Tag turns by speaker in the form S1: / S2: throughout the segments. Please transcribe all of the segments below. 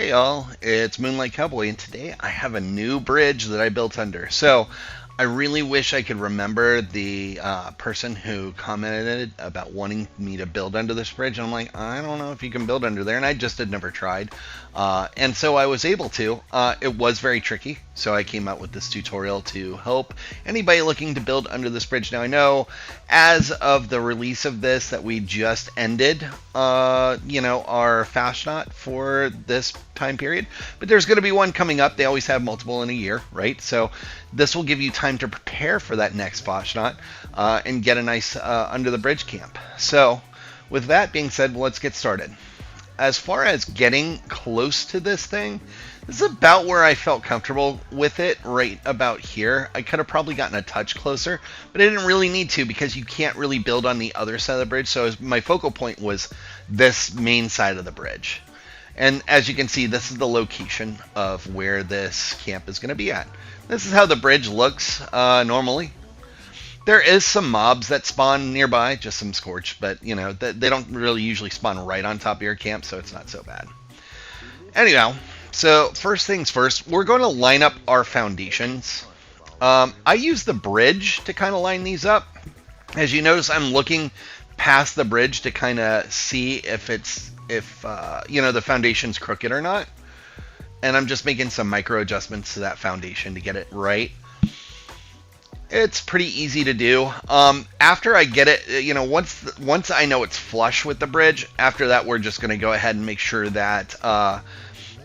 S1: Hey y'all, it's Moonlight Cowboy, and today I have a new bridge that I built under. So I really wish I could remember the person who commented about wanting me to build under this bridge. And I'm like, I don't know if you can build under there, and I just had never tried. And so I was able to. It was very tricky, so I came out with this tutorial to help anybody looking to build under this bridge. Now I know, as of the release of this, that we just ended, our Fashnacht for this time period, but there's going to be one coming up. They always have multiple in a year, right? So this will give you time to prepare for that next Fashnacht and get a nice under the bridge camp. So with that being said, let's get started. As far as getting close to this thing, this is about where I felt comfortable with it, right about here. I could have probably gotten a touch closer, but I didn't really need to because you can't really build on the other side of the bridge. So my focal point was this main side of the bridge. And as you can see, this is the location of where this camp is going to be at. This is how the bridge looks normally. There is some mobs that spawn nearby, just some scorch, but they don't really usually spawn right on top of your camp, so it's not so bad. Anyhow, so first things first, we're going to line up our foundations. I use the bridge to kind of line these up. As you notice, I'm looking past the bridge to kind of see if the foundation's crooked or not. And I'm just making some micro adjustments to that foundation to get it right. It's pretty easy to do. After I get it, once I know it's flush with the bridge, after that we're just going to go ahead and make sure that,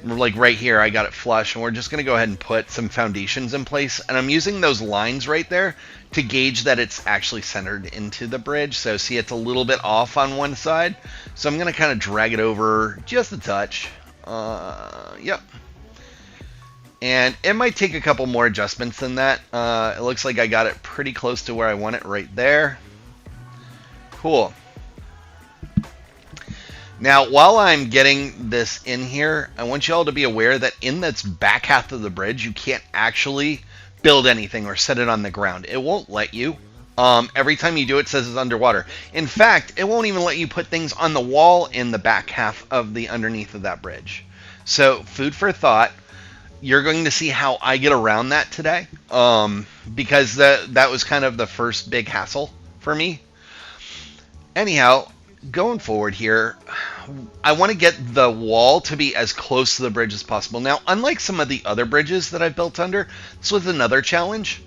S1: like right here, I got it flush, and we're just going to go ahead and put some foundations in place. And I'm using those lines right there to gauge that it's actually centered into the bridge. So see, it's a little bit off on one side. So I'm going to kind of drag it over just a touch. Yep. And it might take a couple more adjustments than that. It looks like I got it pretty close to where I want it right there. Cool. Now, while I'm getting this in here, I want you all to be aware that in this back half of the bridge, you can't actually build anything or set it on the ground. It won't let you. Every time you do it, says it's underwater. In fact, it won't even let you put things on the wall in the back half of the underneath of that bridge. So, food for thought. You're going to see how I get around that today, because that was kind of the first big hassle for me. Anyhow, going forward here, I want to get the wall to be as close to the bridge as possible. Now, unlike some of the other bridges that I've built under, this was another challenge.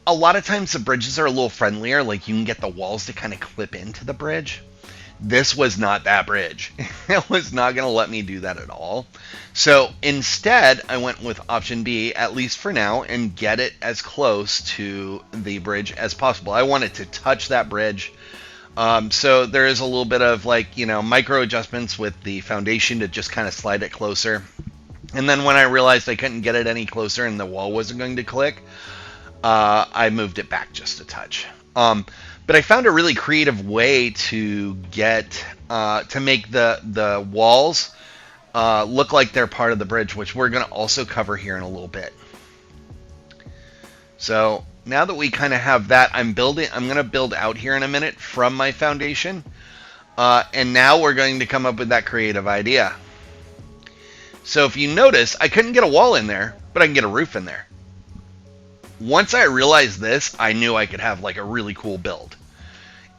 S1: A lot of times the bridges are a little friendlier, like you can get the walls to kind of clip into the bridge. This was not that bridge. It was not going to let me do that at all. So instead, I went with option B, at least for now, and get it as close to the bridge as possible. I wanted to touch that bridge. So there is a little bit of micro adjustments with the foundation to just kind of slide it closer. And then when I realized I couldn't get it any closer and the wall wasn't going to click, I moved it back just a touch. But I found a really creative way to get to make the walls look like they're part of the bridge, which we're going to also cover here in a little bit. So now that we kind of have that, I'm going to build out here in a minute from my foundation. And now we're going to come up with that creative idea. So if you notice, I couldn't get a wall in there, but I can get a roof in there. Once I realized this, I knew I could have like a really cool build.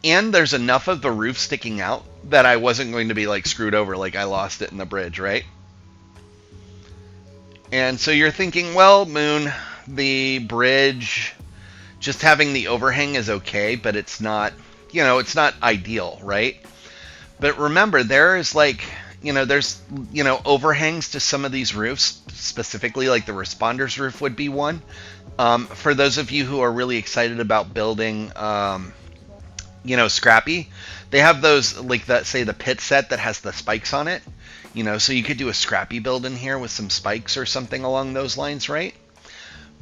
S1: And there's enough of the roof sticking out that I wasn't going to be like screwed over like I lost it in the bridge, right? And so you're thinking, well, Moon, the bridge, just having the overhang is okay, but it's not, it's not ideal, right? But remember, there's overhangs to some of these roofs, specifically like the Responder's roof would be one. For those of you who are really excited about building, Scrappy, they have those, like the pit set that has the spikes on it, so you could do a Scrappy build in here with some spikes or something along those lines, right?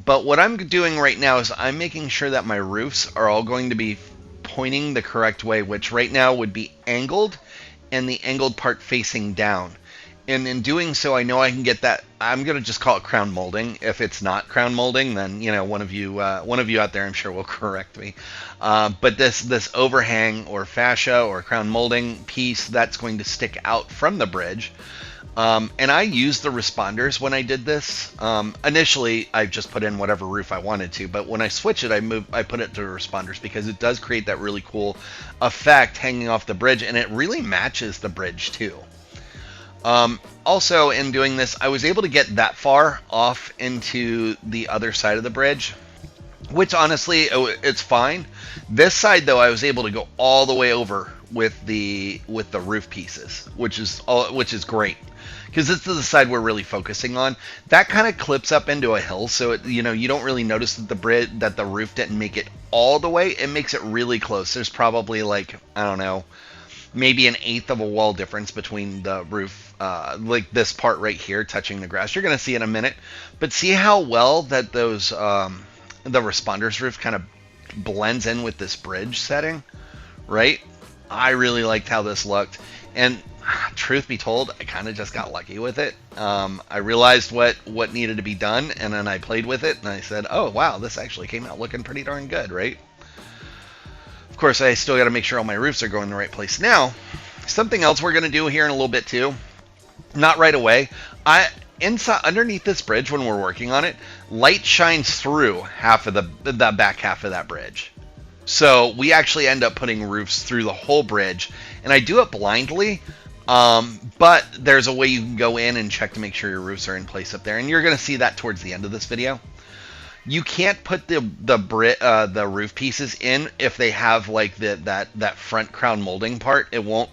S1: But what I'm doing right now is I'm making sure that my roofs are all going to be pointing the correct way, which right now would be angled and the angled part facing down. And in doing so, I know I can get that. I'm gonna just call it crown molding. If it's not crown molding, then one of you out there, I'm sure, will correct me. But this overhang or fascia or crown molding piece that's going to stick out from the bridge. And I used the responders when I did this. Initially, I just put in whatever roof I wanted to, but when I switch it, I put it to responders because it does create that really cool effect hanging off the bridge, and it really matches the bridge too. Also, in doing this, I was able to get that far off into the other side of the bridge, which honestly, it's fine. This side, though, I was able to go all the way over with the roof pieces, which is great. Because this is the side we're really focusing on. That kind of clips up into a hill, so you don't really notice that the roof didn't make it all the way. It makes it really close. There's probably, like, I don't know, maybe an eighth of a wall difference between the roof, like this part right here touching the grass. You're going to see in a minute. But see how well that those the responders roof kind of blends in with this bridge setting, right? I really liked how this looked. And truth be told, I kind of just got lucky with it. I realized what needed to be done, and then I played with it, and I said, oh, wow, this actually came out looking pretty darn good, right? Of course, I still got to make sure all my roofs are going in the right place. Now, something else we're going to do here in a little bit too, not right away. Inside, underneath this bridge, when we're working on it, light shines through half of the back half of that bridge. So we actually end up putting roofs through the whole bridge, and I do it blindly, but there's a way you can go in and check to make sure your roofs are in place up there, and you're going to see that towards the end of this video. You can't put the roof pieces in if they have like that front crown molding part. They won't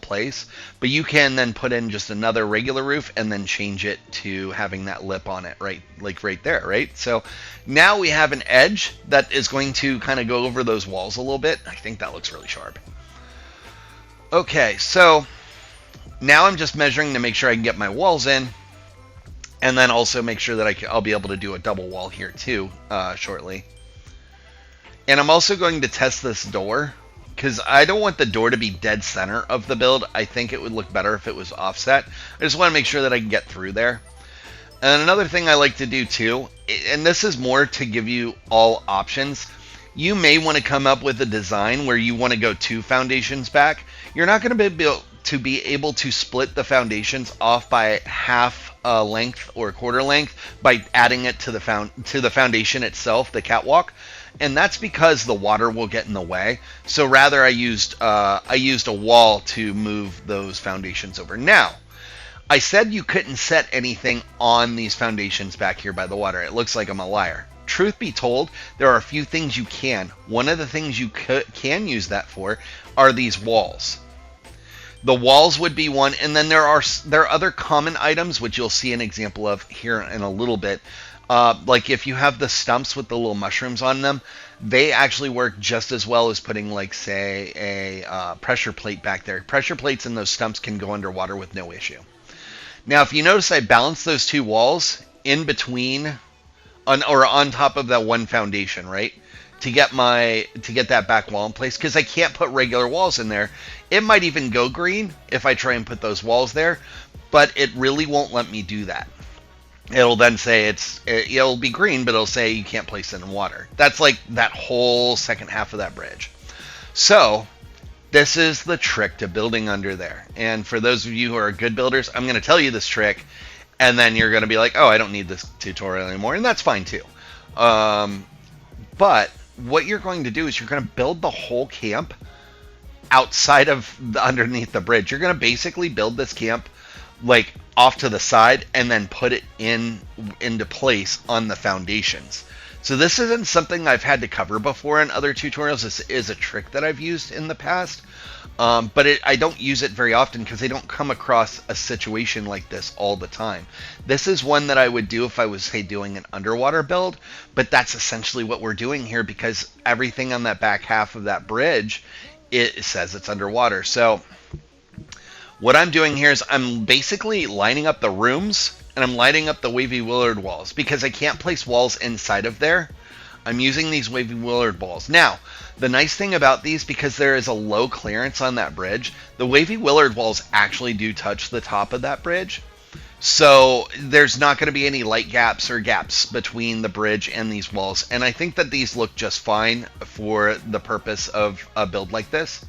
S1: place, but you can then put in just another regular roof and then change it to having that lip on it, right, like right there, right? So now we have an edge that is going to kind of go over those walls a little bit. I think that looks really sharp. Okay, so now I'm just measuring to make sure I can get my walls in, and then also make sure that I'll be able to do a double wall here too shortly. And I'm also going to test this door, because I don't want the door to be dead center of the build. I think it would look better if it was offset. I just want to make sure that I can get through there. And another thing I like to do too, and this is more to give you all options, you may want to come up with a design where you want to go 2 foundations back. You're not going to be able to split the foundations off by half length or quarter length by adding it to the foundation itself, the catwalk. And that's because the water will get in the way. So rather, I used a wall to move those foundations over. Now, I said you couldn't set anything on these foundations back here by the water. It looks like I'm a liar. Truth be told, there are a few things you can. One of the things you can use that for are these walls. The walls would be one, and then there are other common items which you'll see an example of here in a little bit. Like if you have the stumps with the little mushrooms on them, they actually work just as well as putting, like, say, a pressure plate back there. Pressure plates and those stumps can go underwater with no issue. Now, if you notice, I balanced those 2 walls in between, on top of that one foundation, right? To get that back wall in place, because I can't put regular walls in there. It might even go green if I try and put those walls there, but it really won't let me do that. It'll then say it'll be green, but it'll say you can't place it in water. That's like that whole second half of that bridge. So this is the trick to building under there. And for those of you who are good builders, I'm going to tell you this trick, and then you're going to be like, oh, I don't need this tutorial anymore, and that's fine too. But what you're going to do is you're going to build the whole camp outside of underneath the bridge. You're going to basically build this camp like off to the side and then put it into place on the foundations. So this isn't something I've had to cover before in other tutorials. This is a trick that I've used in the past, but I don't use it very often because I don't come across a situation like this all the time. This is one that I would do if I was, say, doing an underwater build, but that's essentially what we're doing here because everything on that back half of that bridge, it says it's underwater. So what I'm doing here is I'm basically lining up the rooms and I'm lining up the wavy willard walls because I can't place walls inside of there I'm using these wavy Willard balls. Now, the nice thing about these, because there is a low clearance on that bridge, the wavy Willard walls actually do touch the top of that bridge. So there's not going to be any light gaps or gaps between the bridge and these walls. And I think that these look just fine for the purpose of a build like this.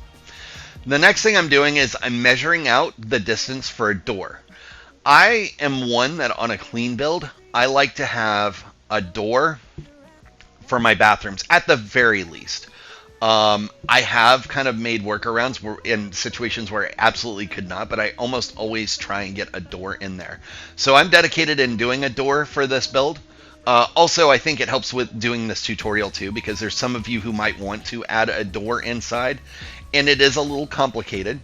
S1: The next thing I'm doing is I'm measuring out the distance for a door. I am one that on a clean build, I like to have a door for my bathrooms at the very least. I have kind of made workarounds in situations where I absolutely could not, but I almost always try and get a door in there. So I'm dedicated in doing a door for this build. Also, I think it helps with doing this tutorial too, because there's some of you who might want to add a door inside, and it is a little complicated.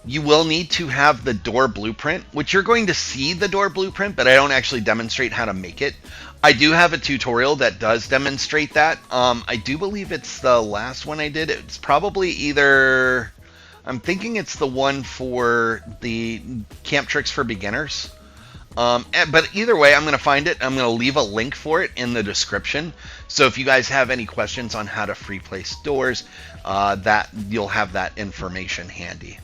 S1: You will need to have the door blueprint, which you're going to see the door blueprint, but I don't actually demonstrate how to make it. I do have a tutorial that does demonstrate that. I do believe it's the last one I did. It's probably either, I'm thinking it's the one for the camp tricks for beginners. But either way, I'm going to find it. I'm going to leave a link for it in the description. So if you guys have any questions on how to free place doors, that you'll have that information handy.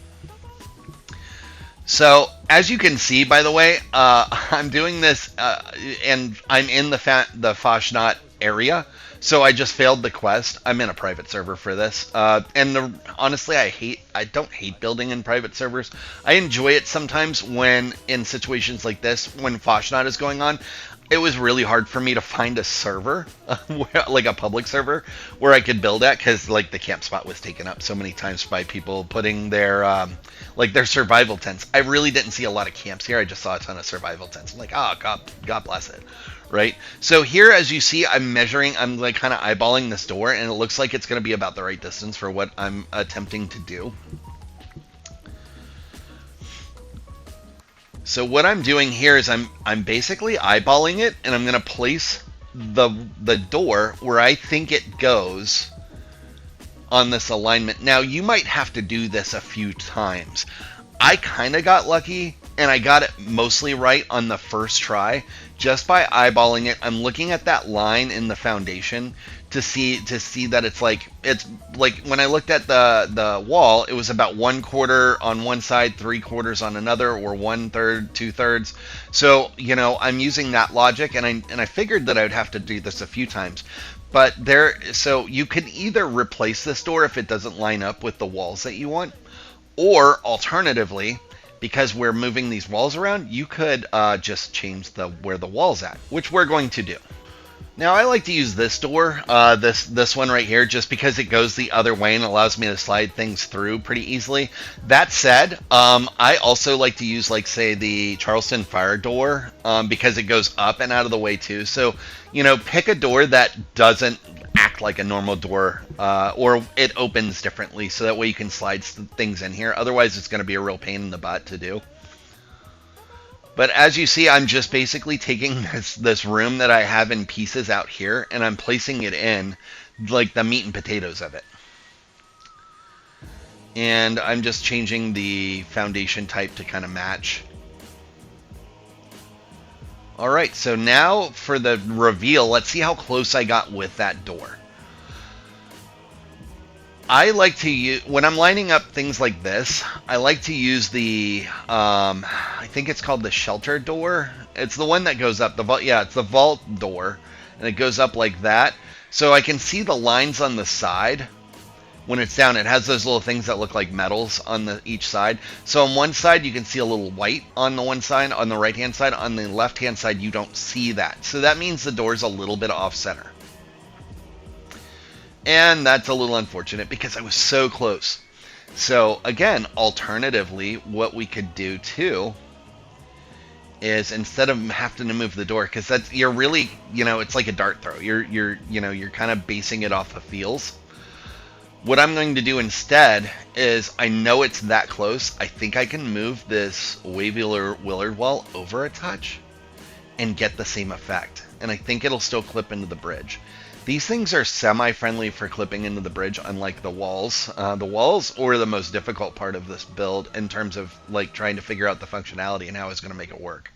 S1: So, as you can see, by the way, I'm doing this, and I'm in the Fashnacht area, so I just failed the quest. I'm in a private server for this, and honestly, I don't hate building in private servers. I enjoy it sometimes when, in situations like this, when Fashnacht is going on. It was really hard for me to find a server, like a public server, where I could build at, because like the camp spot was taken up so many times by people putting their their survival tents. I really didn't see a lot of camps here. I just saw a ton of survival tents. I'm like, oh, God bless it, right? So here, as you see, I'm measuring. I'm like kind of eyeballing this door, and it looks like it's going to be about the right distance for what I'm attempting to do. So what I'm doing here is I'm basically eyeballing it, and I'm going to place the door where I think it goes on this alignment. Now, you might have to do this a few times. I kind of got lucky, and I got it mostly right on the first try just by eyeballing it. I'm looking at that line in the foundation to see that it's like when I looked at the wall, it was about 1/4 on one side, 3/4 on another, or 1/3, 2/3. So I'm using that logic, and I figured that I would have to do this a few times. But so you can either replace this door if it doesn't line up with the walls that you want, or alternatively, because we're moving these walls around, you could just change where the wall's at, which we're going to do. Now, I like to use this door, this one right here, just because it goes the other way and allows me to slide things through pretty easily. That said, I also like to use, like, say, the Charleston Fire door, because it goes up and out of the way, too. So, pick a door that doesn't act like a normal door, or it opens differently, so that way you can slide things in here. Otherwise, it's going to be a real pain in the butt to do. But as you see, I'm just basically taking this room that I have in pieces out here, and I'm placing it in, like, the meat and potatoes of it. And I'm just changing the foundation type to kind of match. Alright, so now for the reveal, let's see how close I got with that door. I like to use, when I'm lining up things like this, I like to use the, I think it's called the shelter door. It's the one that goes up, it's the vault door, and it goes up like that. So I can see the lines on the side. When it's down, it has those little things that look like metals on each side. So on one side, you can see a little white on the one side, on the right-hand side. On the left-hand side, you don't see that. So that means the door's a little bit off-center. And that's a little unfortunate because I was so close. So again, alternatively, what we could do too is, instead of having to move the door, because you're really, it's like a dart throw. You're kind of basing it off of feels. What I'm going to do instead is, I know it's that close. I think I can move this wavy Willard wall over a touch and get the same effect. And I think it'll still clip into the bridge. These things are semi-friendly for clipping into the bridge, unlike the walls. The walls were the most difficult part of this build in terms of like trying to figure out the functionality and how I was going to make it work.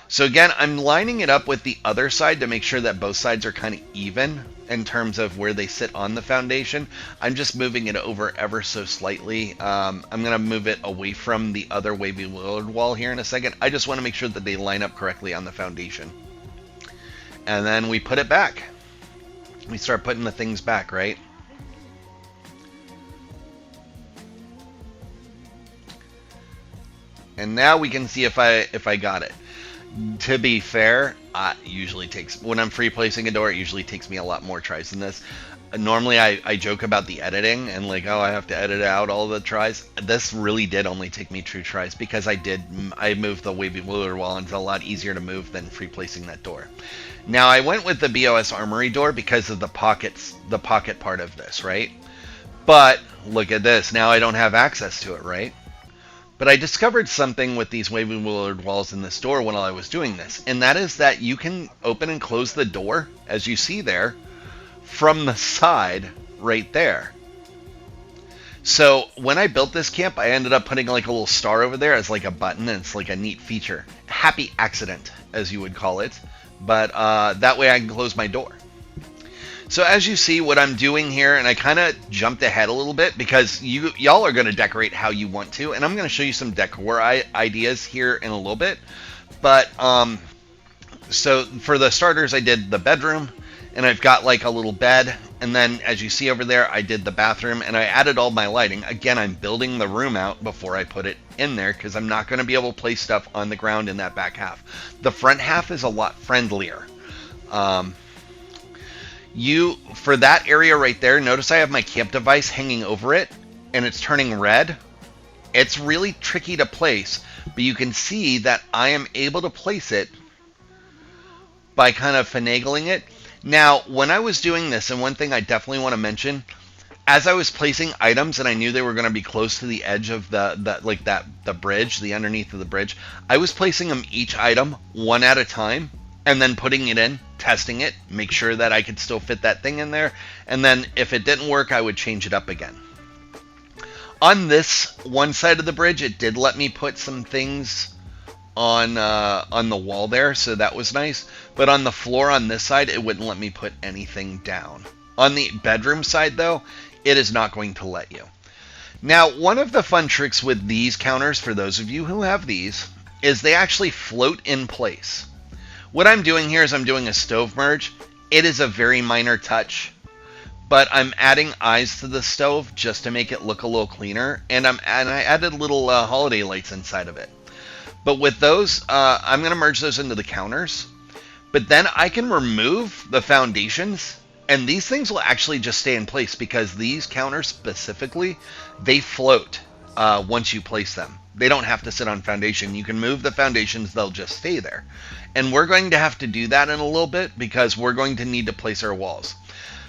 S1: So again, I'm lining it up with the other side to make sure that both sides are kind of even in terms of where they sit on the foundation. I'm just moving it over ever so slightly. I'm going to move it away from the other wavy willard wall here in a second. I just want to make sure that they line up correctly on the foundation. And then we put it back. We start putting the things back, right? And now we can see if I got it. To be fair, usually takes, when I'm free placing a door, it usually takes me a lot more tries than this. Normally I joke about the editing and like, oh, I have to edit out all the tries. This really did only take me 2 tries because I moved the wavy willard wall, and it's a lot easier to move than free placing that door. Now I went with the BOS Armory door because of the pockets, the pocket part of this, right? But look at this, now I don't have access to it, right? But I discovered something with these wavy willard walls in this door while I was doing this, and that is that you can open and close the door, as you see there, from the side right there. So when I built this camp, I ended up putting like a little star over there as like a button, and it's like a neat feature. Happy accident, as you would call it. But that way I can close my door. So as you see what I'm doing here, and I kind of jumped ahead a little bit because y'all are going to decorate how you want to, and I'm going to show you some decor ideas here in a little bit. But so for the starters, I did the bedroom, and I've got like a little bed, and then as you see over there, I did the bathroom, and I added all my lighting. Again, I'm building the room out before I put it in there because I'm not going to be able to place stuff on the ground in that back half. The front half is a lot friendlier. For that area right there, notice I have my camp device hanging over it, and it's turning red. It's really tricky to place, but you can see that I am able to place it by kind of finagling it. Now, when I was doing this, and one thing I definitely want to mention, as I was placing items and I knew they were going to be close to the edge of the bridge, the underneath of the bridge, I was placing them each item one at a time, and then putting it in, testing it, make sure that I could still fit that thing in there, and then if it didn't work, I would change it up again. On this one side of the bridge, it did let me put some things on the wall there, so that was nice. But on the floor on this side, it wouldn't let me put anything down. On the bedroom side, though, it is not going to let you. Now, one of the fun tricks with these counters, for those of you who have these, is they actually float in place. What I'm doing here is I'm doing a stove merge. It is a very minor touch, but I'm adding eyes to the stove just to make it look a little cleaner, and I added little holiday lights inside of it. But with those, I'm going to merge those into the counters, but then I can remove the foundations, and these things will actually just stay in place because these counters specifically, they float once you place them. They don't have to sit on foundation. You can move the foundations, they'll just stay there. And we're going to have to do that in a little bit because we're going to need to place our walls.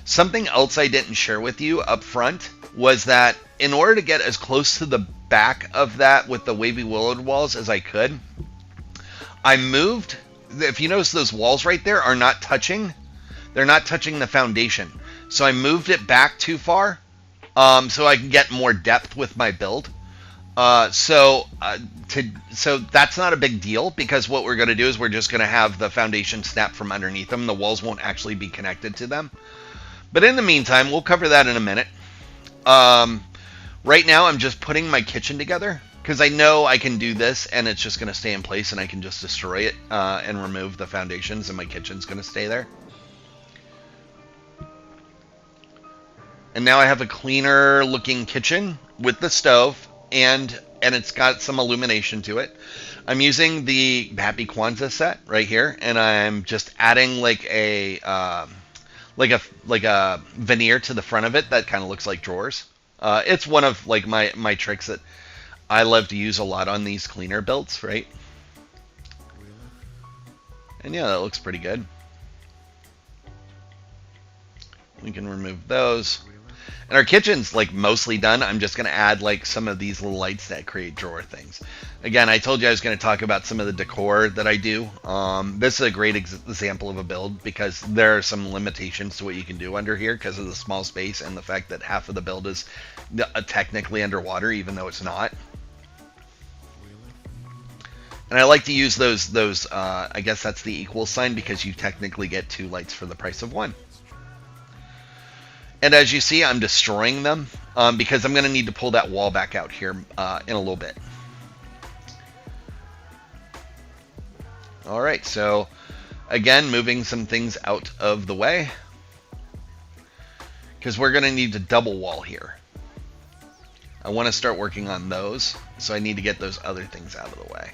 S1: Something else I didn't share with you up front was that in order to get as close to the back of that with the wavy willard walls as I could, I moved, if you notice those walls right there are not touching, they're not touching the foundation. So I moved it back too far so I can get more depth with my build. So that's not a big deal because what we're going to do is we're just going to have the foundation snap from underneath them. The walls won't actually be connected to them. But in the meantime, we'll cover that in a minute. Right now, I'm just putting my kitchen together because I know I can do this and it's just going to stay in place and I can just destroy it and remove the foundations and my kitchen's going to stay there. And now I have a cleaner looking kitchen with the stove. And it's got some illumination to it. I'm using the Happy Kwanzaa set right here, and I'm just adding like a veneer to the front of it that kind of looks like drawers. It's one of like my tricks that I love to use a lot on these cleaner builds, right? And yeah, that looks pretty good. We can remove those. And our kitchen's like mostly done. I'm just going to add like some of these little lights that create drawer things. Again, I told you I was going to talk about some of the decor that I do. This is a great example of a build because there are some limitations to what you can do under here because of the small space and the fact that half of the build is technically underwater even though it's not. And I like to use those. I guess that's the equal sign because you technically get 2 lights for the price of 1. And as you see, I'm destroying them because I'm going to need to pull that wall back out here in a little bit. All right, so again, moving some things out of the way because we're going to need to double wall here. I want to start working on those, so I need to get those other things out of the way.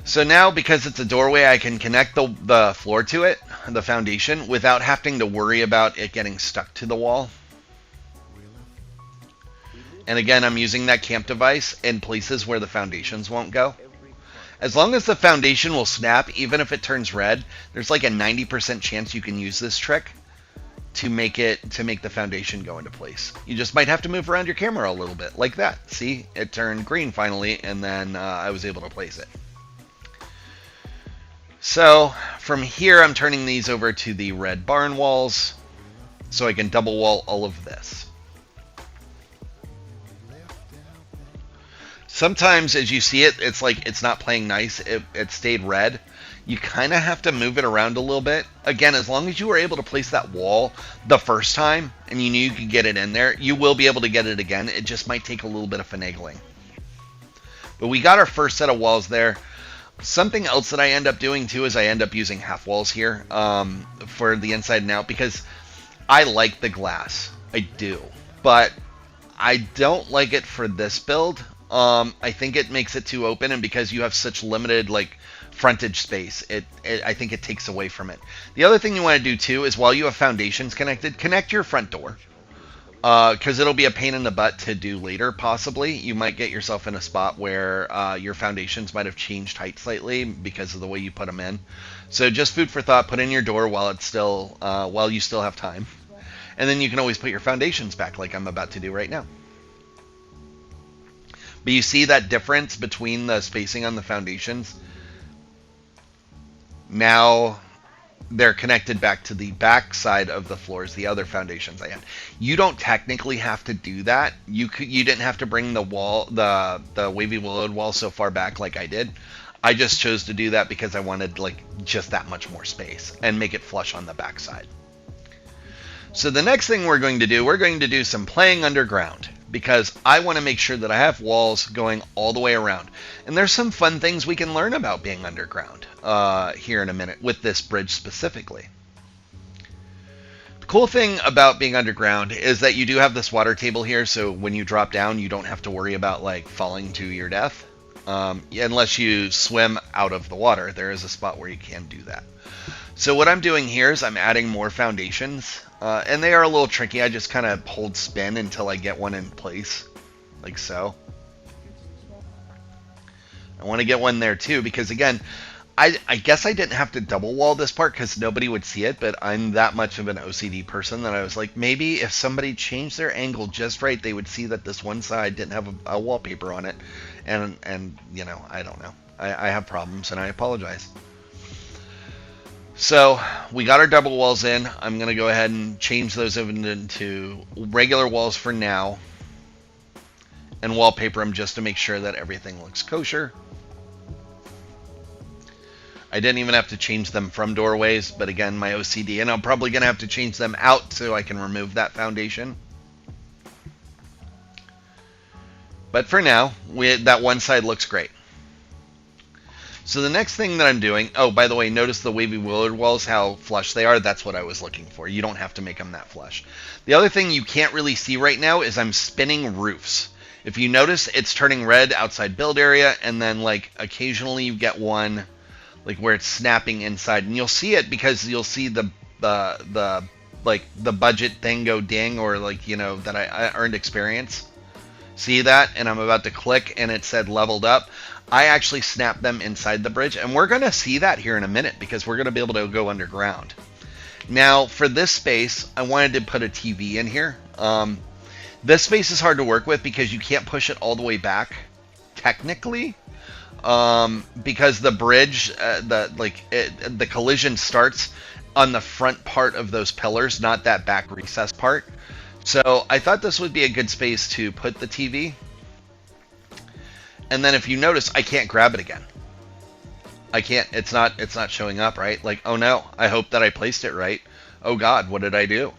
S1: So now, because it's a doorway, I can connect the floor to it, the foundation, without having to worry about it getting stuck to the wall. And again, I'm using that camp device in places where the foundations won't go. As long as the foundation will snap, even if it turns red, there's like a 90% chance you can use this trick to make the foundation go into place. You just might have to move around your camera a little bit, like that. See, it turned green finally, and then I was able to place it. So from here, I'm turning these over to the red barn walls so I can double wall all of this. Sometimes as you see it, it's like it's not playing nice. It stayed red. You kind of have to move it around a little bit. Again, as long as you were able to place that wall the first time and you knew you could get it in there, you will be able to get it again. It just might take a little bit of finagling. But we got our first set of walls there. Something else that I end up doing too is I end up using half walls here for the inside and out because I like the glass. I do. But I don't like it for this build. I think it makes it too open, and because you have such limited frontage space, I think it takes away from it. The other thing you want to do too is while you have foundations connected, connect your front door. Because it'll be a pain in the butt to do later, possibly. You might get yourself in a spot where your foundations might have changed height slightly because of the way you put them in. So just food for thought, put in your door while you still have time. And then you can always put your foundations back like I'm about to do right now. But you see that difference between the spacing on the foundations? Now they're connected back to the back side of the floors, the other foundations I had. You don't technically have to do that. You didn't have to bring the wall, the wavy willowed wall so far back like I did. I just chose to do that because I wanted just that much more space and make it flush on the back side. So the next thing we're going to do some playing underground because I want to make sure that I have walls going all the way around. And there's some fun things we can learn about being underground here in a minute with this bridge specifically. The cool thing about being underground is that you do have this water table here, so when you drop down, you don't have to worry about falling to your death. Unless you swim out of the water, there is a spot where you can do that. So what I'm doing here is I'm adding more foundations, and they are a little tricky. I just kind of hold spin until I get one in place, like so. I want to get one there too, because again, I guess I didn't have to double wall this part because nobody would see it, but I'm that much of an OCD person that I was like, maybe if somebody changed their angle just right, they would see that this one side didn't have a wallpaper on it. And you know, I don't know. I have problems, and I apologize. So we got our double walls in. I'm going to go ahead and change those into regular walls for now and wallpaper them just to make sure that everything looks kosher. I didn't even have to change them from doorways, but again, my OCD, and I'm probably going to have to change them out so I can remove that foundation. But for now, that one side looks great. So the next thing that I'm doing, oh, by the way, notice the wavy willowed walls, how flush they are. That's what I was looking for. You don't have to make them that flush. The other thing you can't really see right now is I'm spinning roofs. If you notice, it's turning red outside build area, and then occasionally you get one where it's snapping inside, and you'll see it because you'll see the budget thing go ding, or that I earned experience. See that? And I'm about to click, and it said leveled up. I actually snapped them inside the bridge, and we're going to see that here in a minute because we're going to be able to go underground. Now, for this space, I wanted to put a TV in here. This space is hard to work with because you can't push it all the way back, technically, because the bridge, the collision starts on the front part of those pillars, not that back recess part. So I thought this would be a good space to put the TV. And then if you notice, I can't grab it again. I can't, it's not showing up, right? Like, oh no, I hope that I placed it right. Oh God, what did I do?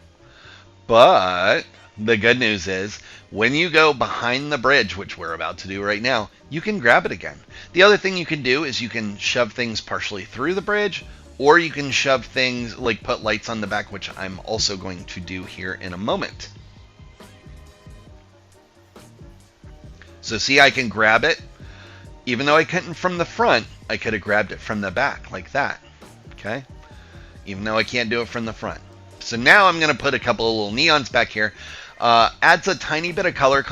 S1: But the good news is when you go behind the bridge, which we're about to do right now, you can grab it again. The other thing you can do is you can shove things partially through the bridge, or you can shove things like put lights on the back, which I'm also going to do here in a moment. So see, I can grab it. Even though I couldn't from the front, I could have grabbed it from the back like that. Okay? Even though I can't do it from the front. So now I'm going to put a couple of little neons back here. Adds a tiny bit of color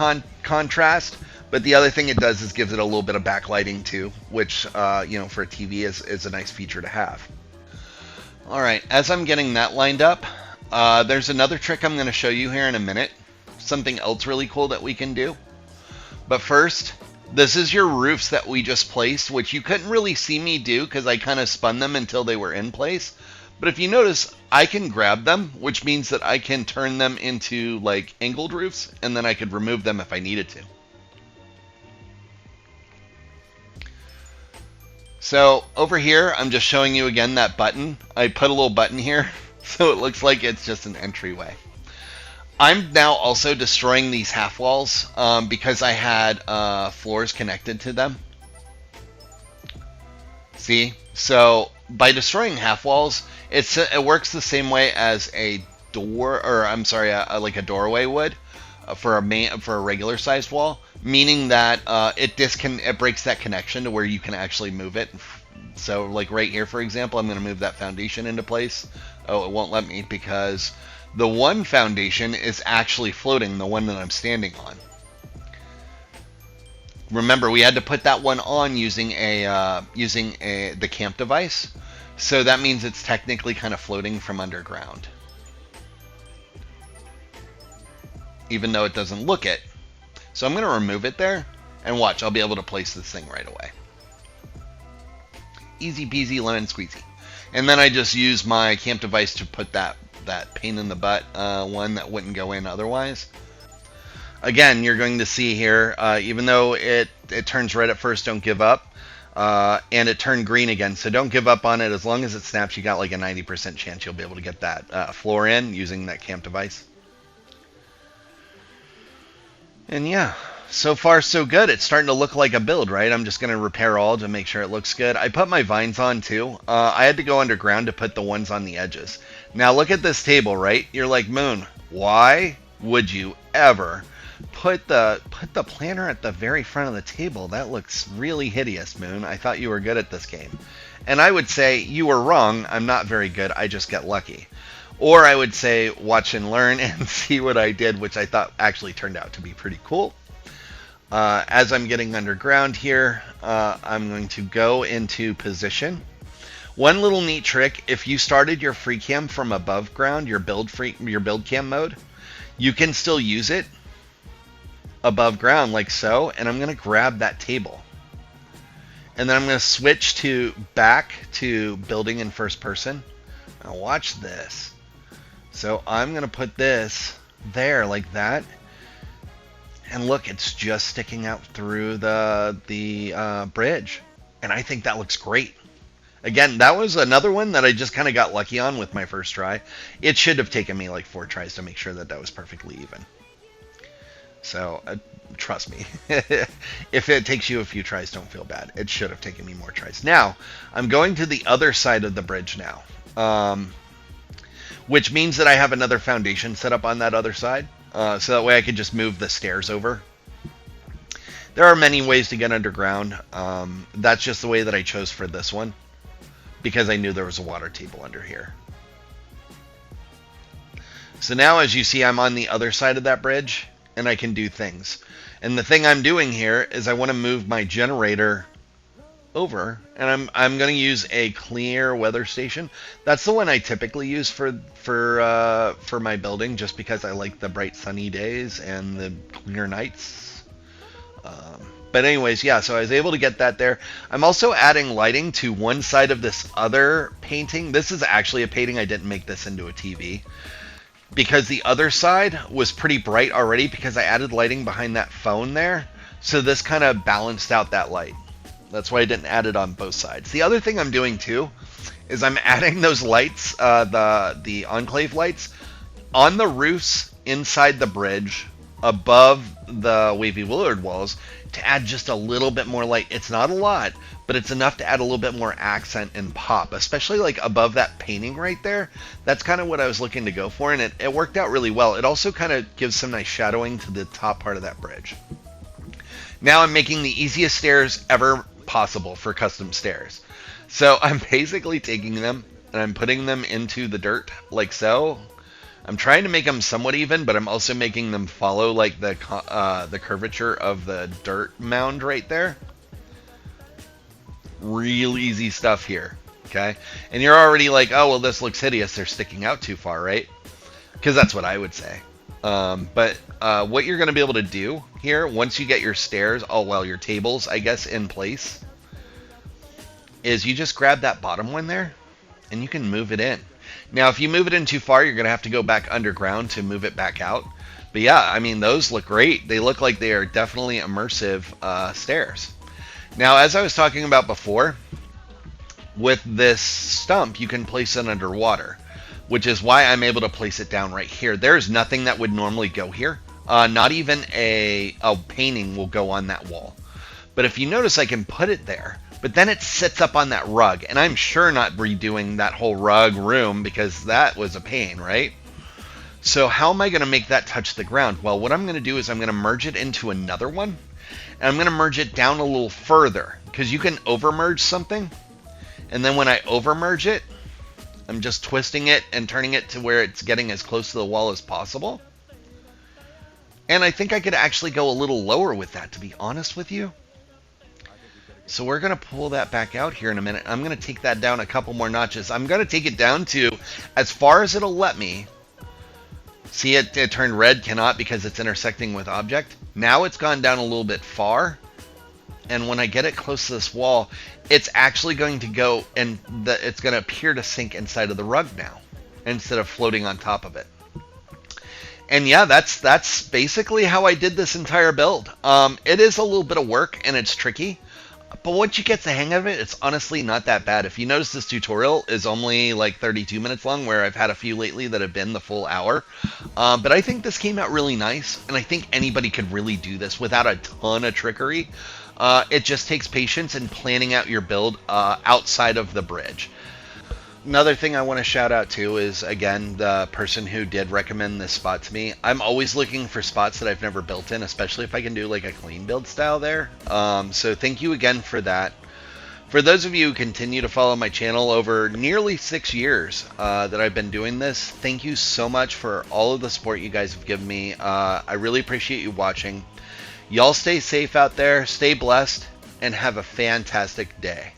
S1: contrast, but the other thing it does is gives it a little bit of backlighting too, which, you know, for a TV is a nice feature to have. All right, as I'm getting that lined up, there's another trick I'm going to show you here in a minute. Something else really cool that we can do. But first, this is your roofs that we just placed, which you couldn't really see me do because I kind of spun them until they were in place. But if you notice, I can grab them, which means that I can turn them into like angled roofs, and then I could remove them if I needed to. So over here, I'm just showing you again that button. I put a little button here, so it looks like it's just an entryway. I'm now also destroying these half walls because I had floors connected to them. See? So by destroying half walls, it works the same way as a door, or I'm sorry, like a doorway would for a regular sized wall, meaning that it breaks that connection to where you can actually move it. So like right here, for example, I'm going to move that foundation into place. Oh, it won't let me because the one foundation is actually floating, the one that I'm standing on. Remember, we had to put that one on using the camp device, so that means it's technically kind of floating from underground, even though it doesn't look it. So I'm going to remove it there, and watch, I'll be able to place this thing right away. Easy peasy lemon squeezy. And then I just use my camp device to put that pain in the butt one that wouldn't go in otherwise. Again, you're going to see here, even though it turns red at first, don't give up. And it turned green again, so don't give up on it. As long as it snaps, you got like a 90% chance you'll be able to get that floor in using that camp device. And yeah, so far so good. It's starting to look like a build, right? I'm just going to repair all to make sure it looks good. I put my vines on too. I had to go underground to put the ones on the edges. Now look at this table, right? You're like, Moon, why would you ever put the planter at the very front of the table? That looks really hideous, Moon. I thought you were good at this game. And I would say, you were wrong. I'm not very good. I just get lucky. Or I would say, watch and learn and see what I did, which I thought actually turned out to be pretty cool. As I'm getting underground here, I'm going to go into position. One little neat trick, if you started your free cam from above ground, your build cam mode, you can still use it above ground like so, and I'm going to grab that table. And then I'm going to switch back to building in first person. Now watch this. So I'm going to put this there like that. And look, it's just sticking out through the bridge. And I think that looks great. Again, that was another one that I just kind of got lucky on with my first try. It should have taken me like 4 tries to make sure that was perfectly even. So, trust me. If it takes you a few tries, don't feel bad. It should have taken me more tries. Now, I'm going to the other side of the bridge now. Which means that I have another foundation set up on that other side. So that way I could just move the stairs over. There are many ways to get underground. That's just the way that I chose for this one, because I knew there was a water table under here. So now, as you see, I'm on the other side of that bridge, and I can do things. And the thing I'm doing here is I want to move my generator over, and I'm going to use a clear weather station. That's the one I typically use for my building, just because I like the bright sunny days and the clear nights. But anyways, yeah, so I was able to get that there. I'm also adding lighting to one side of this other painting. This is actually a painting. I didn't make this into a TV because the other side was pretty bright already because I added lighting behind that phone there. So this kind of balanced out that light. That's why I didn't add it on both sides. The other thing I'm doing too is I'm adding those lights, the enclave lights, on the roofs inside the bridge above the wavy willard walls to add just a little bit more light. It's not a lot, but it's enough to add a little bit more accent and pop, especially like above that painting right there. That's kind of what I was looking to go for, and it worked out really well. It also kind of gives some nice shadowing to the top part of that bridge. Now I'm making the easiest stairs ever possible for custom stairs. So I'm basically taking them and I'm putting them into the dirt like so. I'm trying to make them somewhat even, but I'm also making them follow like the curvature of the dirt mound right there. Real easy stuff here, okay? And you're already like, oh, well, this looks hideous. They're sticking out too far, right? Because that's what I would say. But what you're going to be able to do here, once you get your stairs, your tables, I guess, in place, is you just grab that bottom one there, and you can move it in. Now, if you move it in too far, you're going to have to go back underground to move it back out. But yeah, I mean, those look great. They look like they are definitely immersive stairs. Now, as I was talking about before, with this stump, you can place it underwater, which is why I'm able to place it down right here. There's nothing that would normally go here. Not even a painting will go on that wall. But if you notice, I can put it there. But then it sits up on that rug, and I'm sure not redoing that whole rug room because that was a pain, right? So how am I going to make that touch the ground? Well, what I'm going to do is I'm going to merge it into another one, and I'm going to merge it down a little further because you can over-merge something, and then when I over-merge it, I'm just twisting it and turning it to where it's getting as close to the wall as possible. And I think I could actually go a little lower with that, to be honest with you. So we're going to pull that back out here in a minute. I'm going to take that down a couple more notches. I'm going to take it down to as far as it'll let me. See, it turned red, cannot, because it's intersecting with object. Now it's gone down a little bit far. And when I get it close to this wall, it's actually going to go, and it's going to appear to sink inside of the rug now, instead of floating on top of it. And yeah, that's basically how I did this entire build. It is a little bit of work, and it's tricky. But once you get the hang of it, it's honestly not that bad. If you notice, this tutorial is only like 32 minutes long, where I've had a few lately that have been the full hour. But I think this came out really nice, and I think anybody could really do this without a ton of trickery. It just takes patience and planning out your build outside of the bridge. Another thing I want to shout out to is, again, the person who did recommend this spot to me. I'm always looking for spots that I've never built in, especially if I can do like a clean build style there. So thank you again for that. For those of you who continue to follow my channel over nearly 6 years that I've been doing this, thank you so much for all of the support you guys have given me. I really appreciate you watching. Y'all stay safe out there, stay blessed, and have a fantastic day.